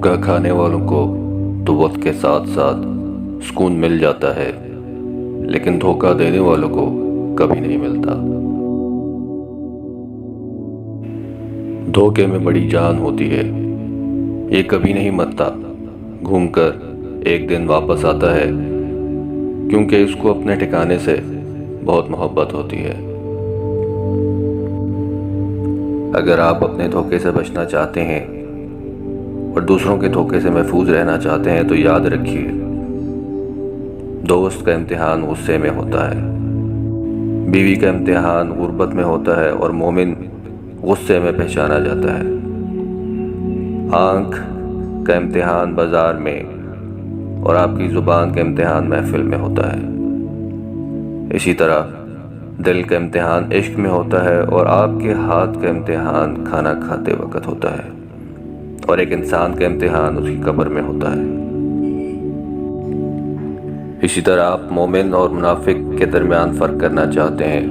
دھوکہ کھانے والوں کو تو وقت کے ساتھ ساتھ سکون مل جاتا ہے، لیکن دھوکہ دینے والوں کو کبھی نہیں ملتا۔ دھوکے میں بڑی جان ہوتی ہے، یہ کبھی نہیں مرتا، گھوم کر ایک دن واپس آتا ہے، کیونکہ اس کو اپنے ٹھکانے سے بہت محبت ہوتی ہے۔ اگر آپ اپنے دھوکے سے بچنا چاہتے ہیں اور دوسروں کے دھوکے سے محفوظ رہنا چاہتے ہیں تو یاد رکھیے، دوست کا امتحان غصے میں ہوتا ہے، بیوی کا امتحان غربت میں ہوتا ہے اور مومن غصے میں پہچانا جاتا ہے۔ آنکھ کا امتحان بازار میں اور آپ کی زبان کا امتحان محفل میں ہوتا ہے۔ اسی طرح دل کا امتحان عشق میں ہوتا ہے اور آپ کے ہاتھ کا امتحان کھانا کھاتے وقت ہوتا ہے، اور ایک انسان کا امتحان اس کی قبر میں ہوتا ہے۔ اسی طرح آپ مومن اور منافق کے درمیان فرق کرنا چاہتے ہیں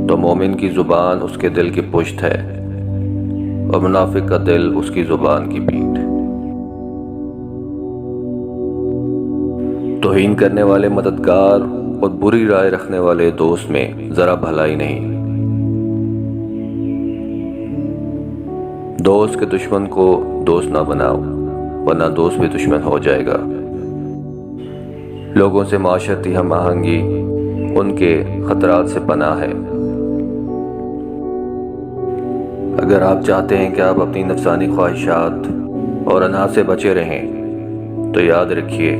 تو مومن کی زبان اس کے دل کی پشت ہے اور منافق کا دل اس کی زبان کی پیٹھ۔ توہین کرنے والے مددگار اور بری رائے رکھنے والے دوست میں ذرا بھلائی نہیں۔ دوست کے دشمن کو دوست نہ بناؤ، ورنہ دوست بھی دشمن ہو جائے گا۔ لوگوں سے معاشرتی ہم آہنگی ان کے خطرات سے پناہ ہے۔ اگر آپ چاہتے ہیں کہ آپ اپنی نفسانی خواہشات اور انا سے بچے رہیں تو یاد رکھیے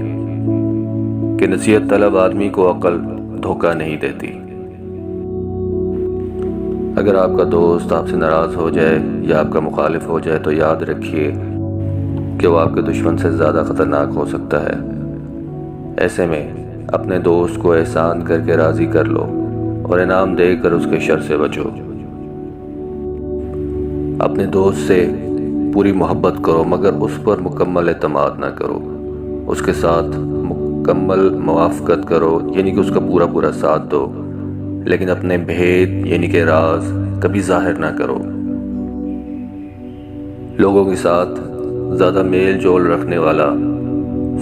کہ نصیحت طلب آدمی کو عقل دھوکہ نہیں دیتی۔ اگر آپ کا دوست آپ سے ناراض ہو جائے یا آپ کا مخالف ہو جائے تو یاد رکھیے کہ وہ آپ کے دشمن سے زیادہ خطرناک ہو سکتا ہے۔ ایسے میں اپنے دوست کو احسان کر کے راضی کر لو اور انعام دے کر اس کے شر سے بچو۔ اپنے دوست سے پوری محبت کرو مگر اس پر مکمل اعتماد نہ کرو، اس کے ساتھ مکمل موافقت کرو، یعنی کہ اس کا پورا ساتھ دو، لیکن اپنے بھید یعنی کہ راز کبھی ظاہر نہ کرو۔ لوگوں کے ساتھ زیادہ میل جول رکھنے والا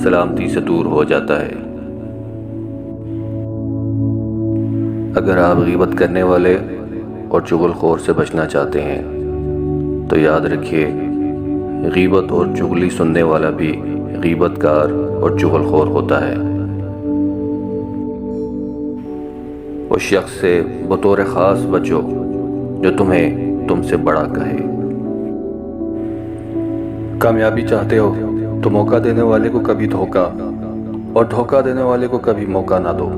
سلامتی سے دور ہو جاتا ہے۔ اگر آپ غیبت کرنے والے اور چغل خور سے بچنا چاہتے ہیں تو یاد رکھیے، غیبت اور چغلی سننے والا بھی غیبت کار اور چغل خور ہوتا ہے۔ اس شخص سے بطور خاص بچو جو تم سے بڑا کہے۔ کامیابی چاہتے ہو تو موقع دینے والے کو کبھی دھوکہ اور دھوکہ دینے والے کو کبھی موقع نہ دو۔